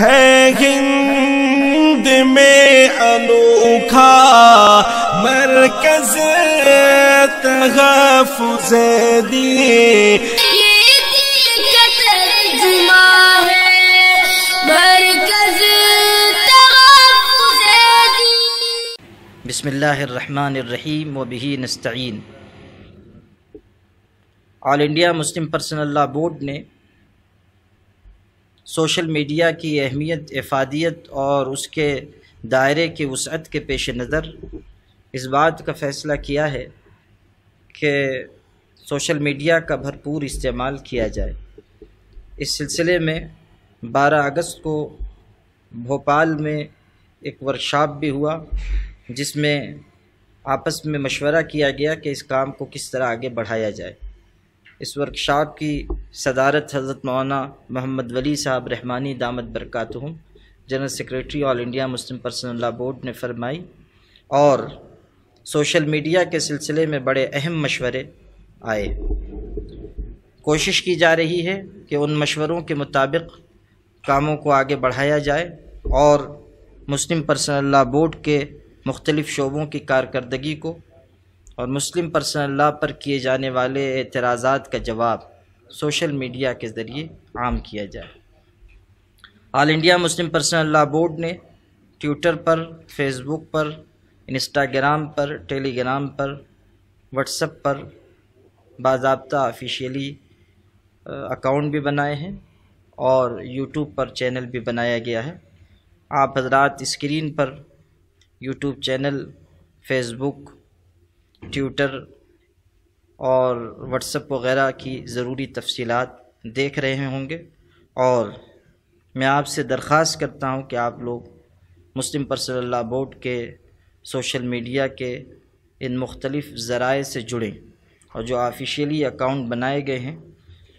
ہے ہند میں انوکھا مرکز تحفظ دین، یہ دین کا ترجمہ ہے مرکز تحفظ دین۔ بسم اللہ الرحمن الرحیم وبہ نستعین۔ All India Muslim Personal Law Board نے سوشل میڈیا کی اہمیت، افادیت اور اس کے دائرے کی وسعت کے پیش نظر اس بات کا فیصلہ کیا ہے کہ سوشل میڈیا کا بھرپور استعمال کیا جائے۔ اس سلسلے میں 12 اگست کو بھوپال میں ایک ورکشاپ بھی ہوا، جس میں آپس میں مشورہ کیا گیا کہ اس کام کو کس طرح آگے بڑھایا جائے۔ اس ورکشاپ کی صدارت حضرت مولانا محمد ولی صاحب رحمانی دامت برکاتہم، general secretary All India Muslim Personal Law Board نے فرمائی، اور سوشل میڈیا کے سلسلے میں بڑے اہم مشورے آئے۔ کوشش کی جا رہی ہے کہ ان مشوروں کے مطابق کاموں کو آگے بڑھایا جائے اور مسلم پرسنل لاء بورڈ کے مختلف شعبوں کی کارکردگی کو اور مسلم پرسنل لاء پر کیے جانے والے اعتراضات کا جواب سوشل میڈیا کے ذریعے عام کیا جائے۔ All India Muslim Personal Law Board نے ٹویٹر پر، فیس بک پر، انسٹاگرام پر، ٹیلی گرام پر، واٹس ایپ پر باضابطہ آفیشیلی اکاؤنٹ بھی بنائے ہیں اور یوٹیوب پر چینل بھی بنایا گیا ہے۔ آپ حضرات اسکرین پر یوٹیوب چینل، فیس بک، ٹویٹر اور واٹس ایپ وغیرہ کی ضروری تفصیلات دیکھ رہے ہوں گے، اور میں آپ سے درخواست کرتا ہوں کہ آپ لوگ مسلم پرسنل لاء بورڈ کے سوشل میڈیا کے ان مختلف ذرائع سے جڑیں، اور جو آفیشیلی اکاؤنٹ بنائے گئے ہیں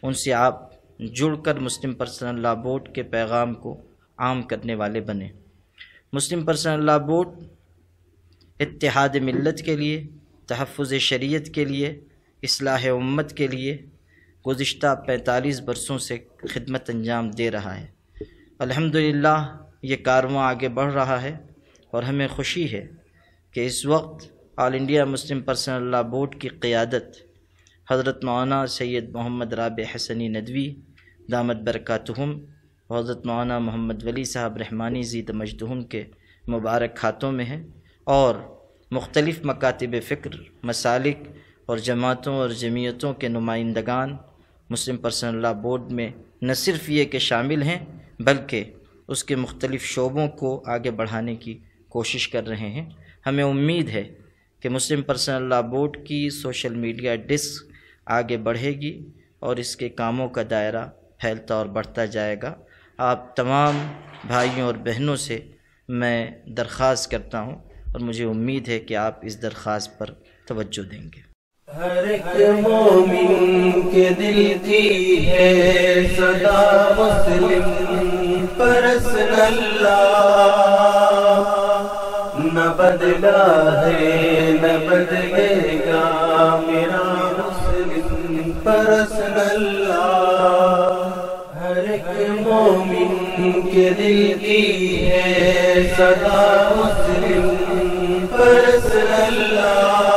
ان سے آپ جڑ کر مسلم پرسنل لاء بورڈ کے پیغام کو عام کرنے والے بنیں۔ مسلم پرسنل لاء بورڈ اتحاد ملت کے لیے، تحفظ شریعت کے لیے، اصلاح امت کے لیے گزشتہ 45 برسوں سے خدمت انجام دے رہا ہے۔ الحمدللہ یہ کارواں آگے بڑھ رہا ہے، اور ہمیں خوشی ہے کہ اس وقت All India Muslim Personal Law Board کی قیادت حضرت مولانا سید محمد رابع حسنی ندوی دامت برکاتہم و حضرت مولانا محمد ولی صاحب رحمانی زید مجدہم کے مبارک ہاتھوں میں ہے، اور مختلف مکاتب فکر، مسالک اور جماعتوں اور جمعیتوں کے نمائندگان مسلم پرسنل لاء بورڈ میں نہ صرف یہ کہ شامل ہیں، بلکہ اس کے مختلف شعبوں کو آگے بڑھانے کی کوشش کر رہے ہیں۔ ہمیں امید ہے کہ مسلم پرسنل لاء بورڈ کی سوشل میڈیا ڈسک آگے بڑھے گی اور اس کے کاموں کا دائرہ پھیلتا اور بڑھتا جائے گا۔ آپ تمام بھائیوں اور بہنوں سے میں درخواست کرتا ہوں، اور مجھے امید ہے کہ آپ اس درخواست پر توجہ دیں گے۔ ہر ایک مومن کے دل کی ہے صدا مسلم پرسنل لاء، نہ بدلا ہے نہ بدلے گا میرا مسلم پرسنل لاء۔ ہر ایک مومن کے دل کی ہے صدا مسلم پرسنل لاء۔